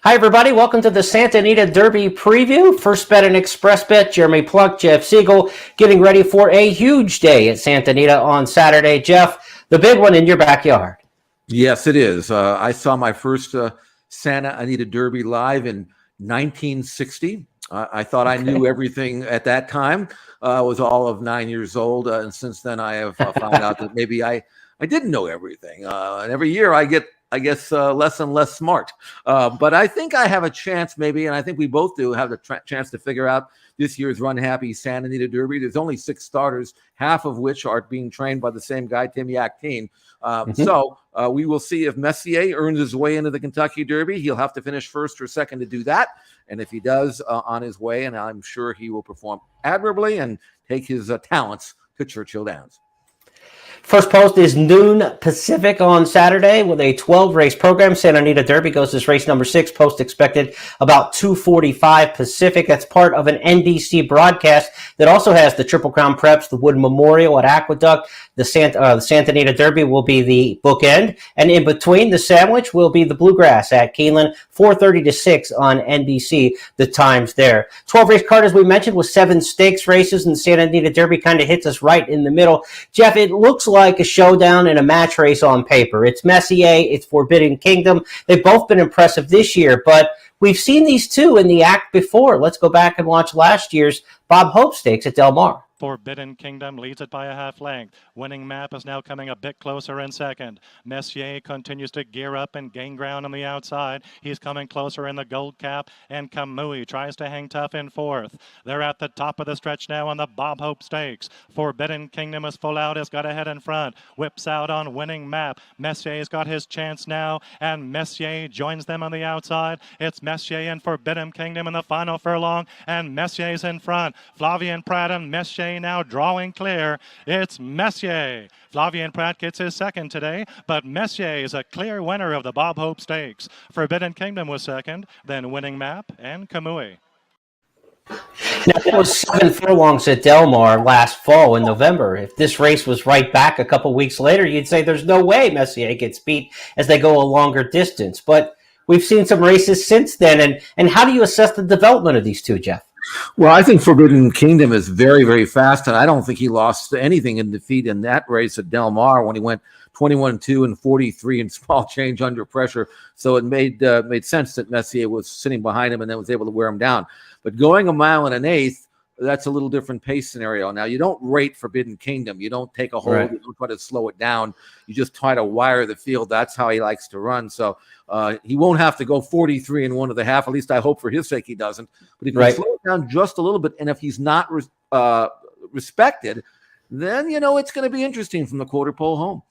Hi, everybody. Welcome to the Santa Anita Derby preview. First bet and express bet. Jeremy Plonk, Jeff Siegel, getting ready for a huge day at Santa Anita on Saturday. Jeff, the big one in your backyard. Yes, it is. I saw my first Santa Anita Derby live in 1960. I thought I knew everything at that time. I was all of 9 years old, and since then I have found out that maybe I didn't know everything. And every year I get, I guess, less and less smart. But I think I have a chance, maybe, and I think we both do have the chance to figure out this year's Run Happy Santa Anita Derby. There's only 6 starters, half of which are being trained by the same guy, Tim Yakteen. So we will see if Messier earns his way into the Kentucky Derby. He'll have to finish first or second to do that. And if he does on his way, and I'm sure he will perform admirably and take his talents to Churchill Downs. First post is noon Pacific on Saturday with a 12-race program. Santa Anita Derby goes as race number 6. Post expected about 2:45 Pacific. That's part of an NBC broadcast that also has the Triple Crown Preps, the Wood Memorial at Aqueduct. The Santa Anita Derby will be the bookend. And in between, the sandwich will be the Bluegrass at Keeneland, 4:30 to 6 on NBC, the times there. 12-race card, as we mentioned, with 7 stakes races, and the Santa Anita Derby kind of hits us right in the middle. Jeff, it looks like a showdown and a match race on paper. It's Messier, it's Forbidden Kingdom. They've both been impressive this year, but we've seen these two in the act before. Let's go back and watch last year's Bob Hope Stakes at Del Mar. Forbidden Kingdom leads it by a half length. Winning Map is now coming a bit closer in second. Messier continues to gear up and gain ground on the outside. He's coming closer in the Gold Cap, and Kamui tries to hang tough in fourth. They're at the top of the stretch now on the Bob Hope Stakes. Forbidden Kingdom is full out, has got ahead in front. Whips out on Winning Map. Messier's got his chance now, and Messier joins them on the outside. It's Messier and Forbidden Kingdom in the final furlong, and Messier's in front. Flavien Prat and Messier now drawing clear. It's Messier. Flavien Prat gets his second today, but Messier is a clear winner of the Bob Hope Stakes. Forbidden Kingdom was second, then Winning Map and Kamui. Now, that was 7 furlongs at Del Mar last fall in November. If this race was right back a couple weeks later, you'd say there's no way Messier gets beat as they go a longer distance. But we've seen some races since then. And how do you assess the development of these two, Jeff? Well, I think Forbidden Kingdom is very, very fast, and I don't think he lost anything in defeat in that race at Del Mar when he went 21-2 and 43 and small change under pressure. So it made sense that Messier was sitting behind him and then was able to wear him down. But going a mile and an eighth, that's a little different pace scenario. Now, you don't rate Forbidden Kingdom. You don't take a hold. Right. You don't try to slow it down. You just try to wire the field. That's how he likes to run. So he won't have to go 43 and 1 1/2. At least I hope for his sake he doesn't. But if you slow it down just a little bit, and if he's not respected, then, it's going to be interesting from the quarter pole home.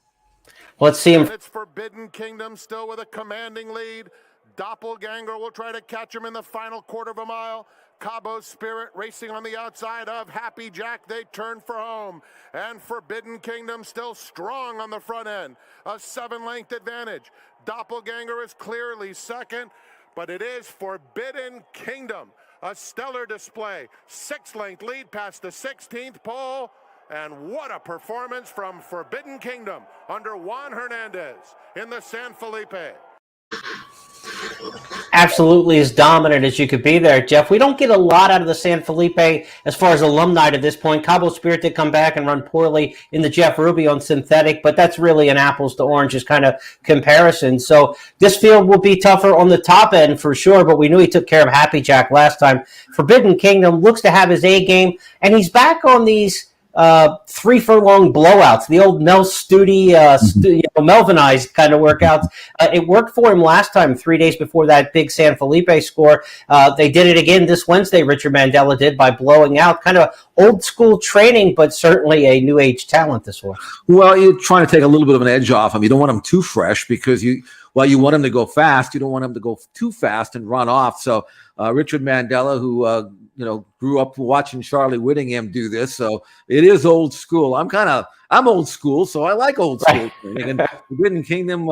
Let's see him. It's Forbidden Kingdom still with a commanding lead. Doppelganger will try to catch him in the final quarter of a mile. Cabo Spirit racing on the outside of Happy Jack. They turn for home. And Forbidden Kingdom still strong on the front end. A 7-length advantage. Doppelganger is clearly second, but it is Forbidden Kingdom. A stellar display. 6-length lead past the 16th pole. And what a performance from Forbidden Kingdom under Juan Hernandez in the San Felipe. Absolutely as dominant as you could be there, Jeff. We don't get a lot out of the San Felipe as far as alumni to this point. Cabo Spirit did come back and run poorly in the Jeff Ruby on synthetic, but that's really an apples to oranges kind of comparison. So this field will be tougher on the top end for sure, but we knew he took care of Happy Jack last time. Forbidden Kingdom looks to have his A game, and he's back on these 3 furlong blowouts, the old Mel Studi, Melvinized kind of workouts. It worked for him last time, 3 days before that big San Felipe score. They did it again this Wednesday, Richard Mandela did, by blowing out. Kind of old school training, but certainly a new age talent, this horse. Well, you're trying to take a little bit of an edge off him. You don't want him too fresh because you want him to go fast. You don't want him to go too fast and run off. So Richard Mandela, who grew up watching Charlie Whittingham do this, so it is old school. I'm old school, so I like old school. And Forbidden Kingdom,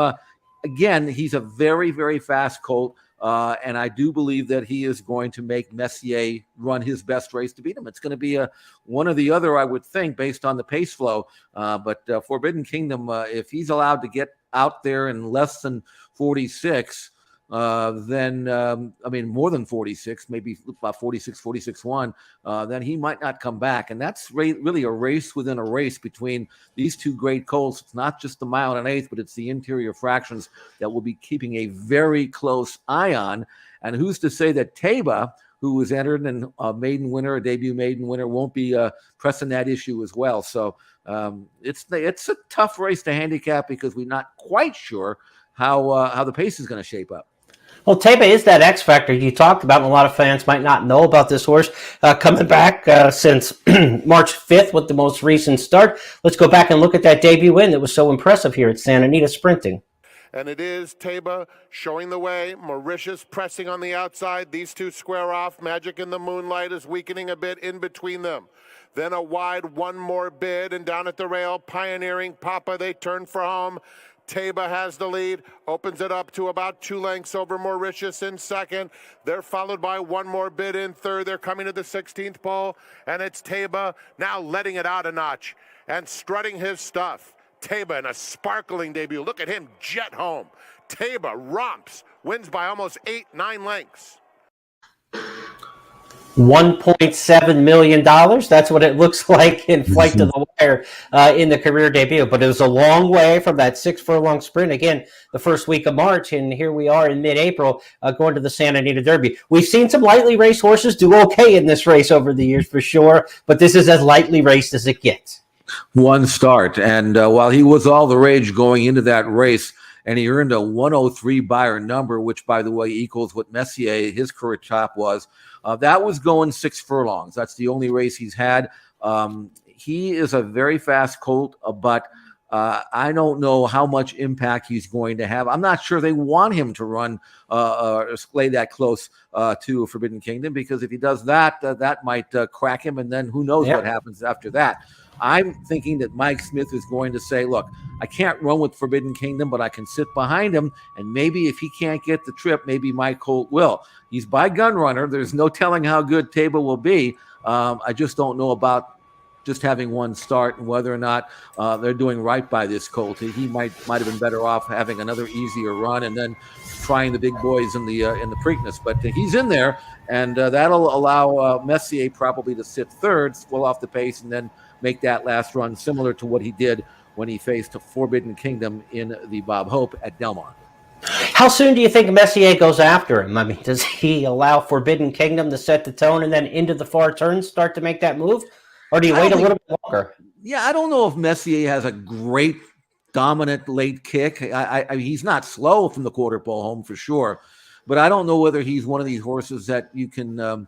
again, he's a very, very fast colt. And I do believe that he is going to make Messier run his best race to beat him. It's going to be one or the other, I would think, based on the pace flow. But Forbidden Kingdom, if he's allowed to get out there in less than 46, then more than 46, maybe about 46, 46-1, then he might not come back. And that's really a race within a race between these two great colts. It's not just the mile and an eighth, but it's the interior fractions that we'll be keeping a very close eye on. And who's to say that Taba, who was entered in a maiden winner, a debut maiden winner, won't be pressing that issue as well. So it's a tough race to handicap because we're not quite sure how the pace is going to shape up. Well, Taba is that X factor you talked about, and a lot of fans might not know about this horse coming back since March 5th with the most recent start. Let's go back and look at that debut win that was so impressive here at Santa Anita Sprinting. And it is Taba showing the way. Mauritius pressing on the outside. These two square off. Magic in the Moonlight is weakening a bit in between them. Then a wide one more bid, and down at the rail, Pioneering Papa, they turn for home. Taba has the lead, opens it up to about 2 lengths over Mauritius in second. They're followed by one more bid in third. They're coming to the 16th pole, and it's Taba now letting it out a notch and strutting his stuff. Taba in a sparkling debut. Look at him jet home. Taba romps, wins by almost 8-9 lengths. $1.7 million. That's what it looks like in Flight to the Wire in the career debut. But it was a long way from that 6 furlong sprint. Again, the first week of March, and here we are in mid-April going to the Santa Anita Derby. We've seen some lightly raced horses do okay in this race over the years for sure, but this is as lightly raced as it gets. One start, and while he was all the rage going into that race, and he earned a 103 Beyer number, which, by the way, equals what Messier, his career top was. That was going 6 furlongs. That's the only race he's had. He is a very fast colt, but I don't know how much impact he's going to have. I'm not sure they want him to run or lay that close to Forbidden Kingdom, because if he does that, that might crack him, and then who knows what happens after that. I'm thinking that Mike Smith is going to say, look, I can't run with Forbidden Kingdom, but I can sit behind him, and maybe if he can't get the trip, maybe my colt will. He's by gun runner. There's no telling how good Taba will be. I just don't know about just having one start and whether or not they're doing right by this colt. He might have been better off having another easier run and then trying the big boys in the Preakness. But he's in there, and that'll allow Messier probably to sit third, spoil off the pace, and then make that last run similar to what he did when he faced Forbidden Kingdom in the Bob Hope at Del Mar. How soon do you think Messier goes after him? I mean, does he allow Forbidden Kingdom to set the tone and then into the far turns start to make that move? Or do you wait a little bit longer? Yeah, I don't know if Messier has a great dominant late kick. I he's not slow from the quarter pole home for sure, but I don't know whether he's one of these horses that you can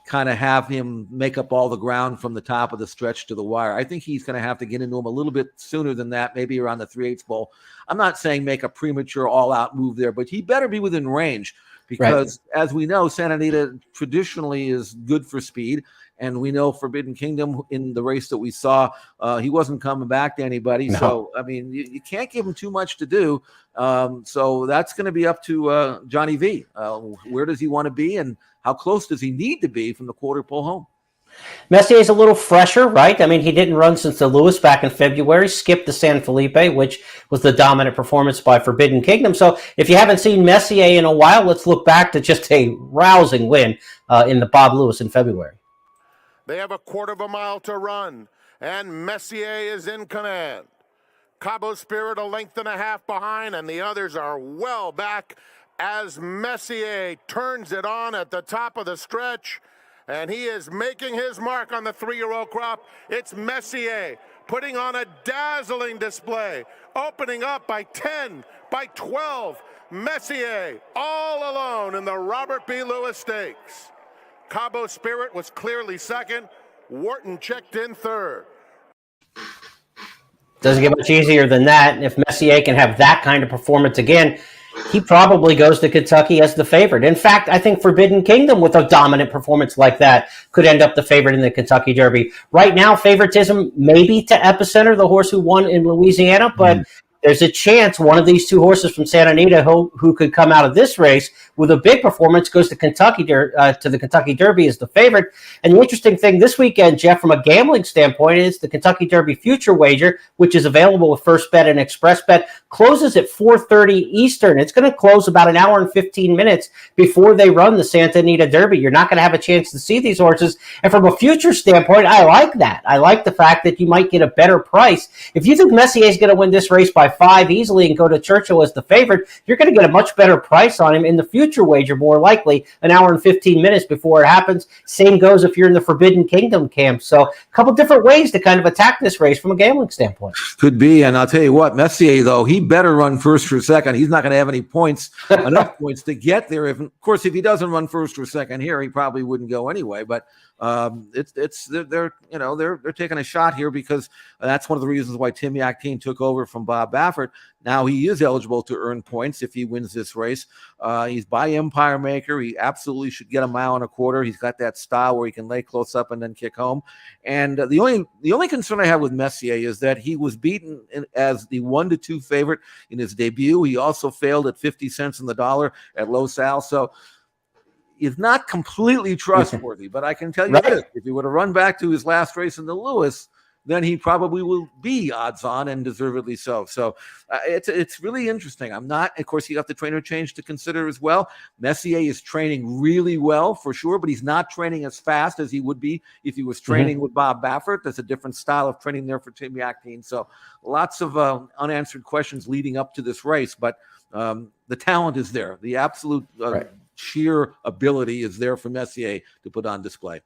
kind of have him make up all the ground from the top of the stretch to the wire. I think he's going to have to get into him a little bit sooner than that, maybe around the 3/8 pole. I'm not saying make a premature all-out move there, but he better be within range because, as we know, Santa Anita traditionally is good for speed, and we know Forbidden Kingdom in the race that we saw, he wasn't coming back to anybody. No. So, I mean, you can't give him too much to do. So that's going to be up to Johnny V. Where does he want to be, and how close does he need to be from the quarter pole home? Messier's a little fresher, right? I mean, he didn't run since the Lewis back in February, skipped the San Felipe, which was the dominant performance by Forbidden Kingdom. So if you haven't seen Messier in a while, let's look back to just a rousing win in the Bob Lewis in February. They have a quarter of a mile to run, and Messier is in command. Cabo Spirit a length and a half behind, and the others are well back as Messier turns it on at the top of the stretch, and he is making his mark on the 3-year-old crop. It's Messier putting on a dazzling display, opening up by 10, by 12. Messier all alone in the Robert B. Lewis Stakes. Cabo Spirit was clearly second. Wharton checked in third. Doesn't get much easier than that. And if Messier can have that kind of performance again, he probably goes to Kentucky as the favorite. In fact, I think Forbidden Kingdom with a dominant performance like that could end up the favorite in the Kentucky Derby. Right now, favoritism maybe to Epicenter, the horse who won in Louisiana, but there's a chance one of these two horses from Santa Anita who could come out of this race with a big performance goes to Kentucky to the Kentucky Derby as the favorite. And the interesting thing this weekend, Jeff, from a gambling standpoint, is the Kentucky Derby future wager, which is available with First Bet and Express Bet. closes at 4:30 Eastern. It's going to close about an hour and 15 minutes before they run the Santa Anita Derby. You're not going to have a chance to see these horses. And from a future standpoint, I like that. I like the fact that you might get a better price. If you think Messier is going to win this race by 5 easily and go to Churchill as the favorite, you're going to get a much better price on him in the future wager, more likely an hour and 15 minutes before it happens. Same goes if you're in the Forbidden Kingdom camp. So a couple different ways to kind of attack this race from a gambling standpoint. Could be. And I'll tell you what, Messier, though, he better run first or second. He's not going to have any points, enough points to get there. Of course, if he doesn't run first or second here, he probably wouldn't go anyway. But they're taking a shot here because that's one of the reasons why Tim Yakteen took over from Bob Baffert. Now he is eligible to earn points if he wins this race. He's by Empire Maker. He absolutely should get a mile and a quarter. He's got that style where he can lay close up and then kick home. And the only concern I have with Messier is that he was beaten as the 1-2 favorite in his debut. He also failed at 50 cents on the dollar at Los Al. So is not completely trustworthy, but I can tell you this: if he would have run back to his last race in the Lewis, then he probably will be odds on and deservedly so. So it's really interesting. I'm not, of course, you have the trainer change to consider as well. Messier is training really well for sure, but he's not training as fast as he would be if he was training with Bob Baffert. There's a different style of training there for Tim Yakteen. So lots of unanswered questions leading up to this race, but the talent is there. The absolute sheer ability is there for Messier to put on display.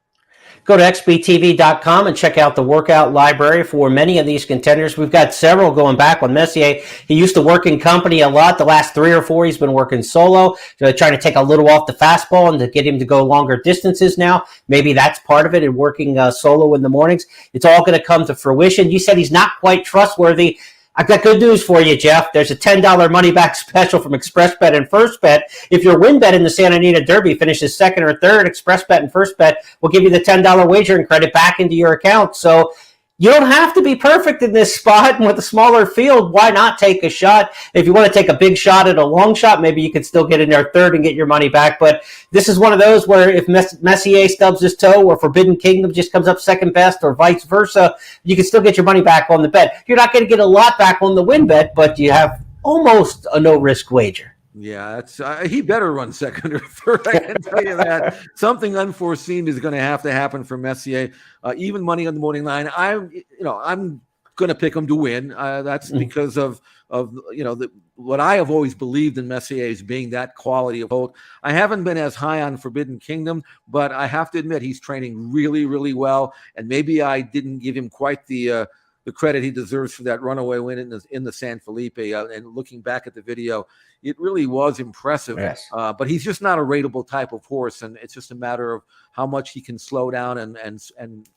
Go to xbtv.com and check out the workout library for many of these contenders. We've got several going back on Messier. He used to work in company a lot. The last 3 or 4, he's been working solo, trying to take a little off the fastball and to get him to go longer distances now. Maybe that's part of it in working solo in the mornings. It's all going to come to fruition. You said he's not quite trustworthy. I've got good news for you, Jeff. There's a $10 money back special from Express Bet and First Bet. If your win bet in the Santa Anita Derby finishes second or third, Express Bet and First Bet will give you the $10 wagering credit back into your account. So you don't have to be perfect in this spot, and with a smaller field, why not take a shot? If you want to take a big shot at a long shot, maybe you could still get in there third and get your money back. But this is one of those where if Messier stubs his toe or Forbidden Kingdom just comes up second best or vice versa, you can still get your money back on the bet. You're not going to get a lot back on the win bet, but you have almost a no-risk wager. Yeah, it's he better run second or third. I can tell you that something unforeseen is going to have to happen for Messier. Even money on the morning line, I'm going to pick him to win. That's because of what I have always believed in Messier as being that quality of colt. I haven't been as high on Forbidden Kingdom, but I have to admit he's training really, really well. And maybe I didn't give him quite the credit he deserves for that runaway win in the San Felipe. And looking back at the video, it really was impressive. Yes. But he's just not a rateable type of horse, and it's just a matter of how much he can slow down and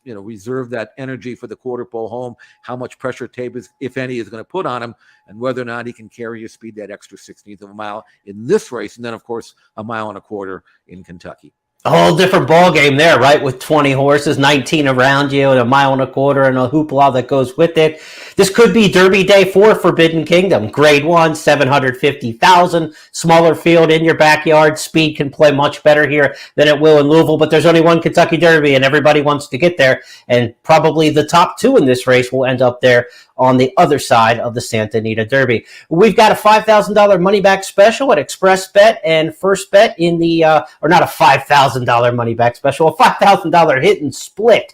reserve that energy for the quarter pole home, how much pressure Tabor, if any, is going to put on him, and whether or not he can carry his speed that extra 16th of a mile in this race, and then, of course, a mile and a quarter in Kentucky. A whole different ball game there, right? With 20 horses, 19 around you, and a mile and a quarter, and a hoopla that goes with it. This could be Derby Day 4 Forbidden Kingdom. Grade 1, 750,000, smaller field in your backyard. Speed can play much better here than it will in Louisville, but there's only one Kentucky Derby, and everybody wants to get there. And probably the top 2 in this race will end up there on the other side of the Santa Anita Derby. We've got a $5,000 money back special at Express Bet and First Bet in the, or not a $5,000 money back special, a $5,000 hit and split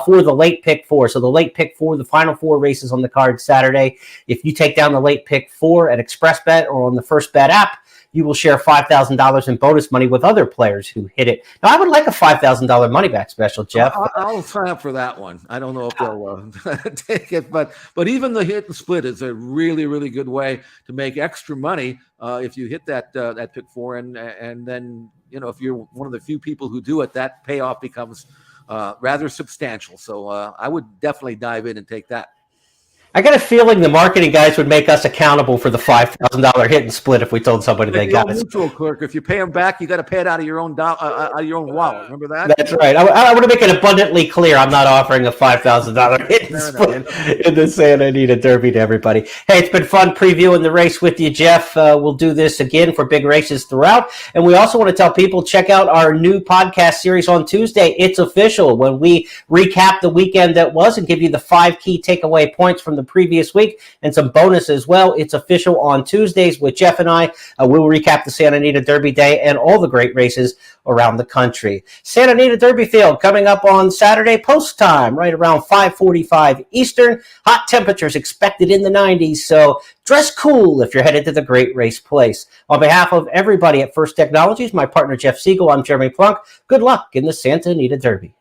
for the late pick 4. So the late pick 4, the final 4 races on the card Saturday. If you take down the late pick 4 at Express Bet or on the First Bet app, you will share $5,000 in bonus money with other players who hit it. Now, I would like a $5,000 money back special, Jeff. I'll sign up for that one. I don't know if they'll take it, but even the hit and split is a really, really good way to make extra money if you hit that pick 4, and then if you're one of the few people who do it, that payoff becomes rather substantial. So I would definitely dive in and take that. I got a feeling the marketing guys would make us accountable for the $5,000 hit and split if we told somebody they got it. Neutral clerk. If you pay them back, you got to pay it out of your own wallet. Remember that? That's right. I want to make it abundantly clear. I'm not offering a $5,000 hit and split in the Santa Anita Derby to everybody. Hey, it's been fun previewing the race with you, Jeff. We'll do this again for big races throughout. And we also want to tell people, check out our new podcast series on Tuesday. It's official, when we recap the weekend that was and give you the 5 key takeaway points from the the previous week and some bonus as well. It's official on Tuesdays with Jeff and I. We'll recap the Santa Anita Derby day and all the great races around the country. Santa Anita Derby field coming up on Saturday post time, right around 5:45 Eastern. Hot temperatures expected in the 90s, so dress cool if you're headed to the Great Race Place. On behalf of everybody at First Technologies, my partner Jeff Siegel, I'm Jeremy Plonk. Good luck in the Santa Anita Derby.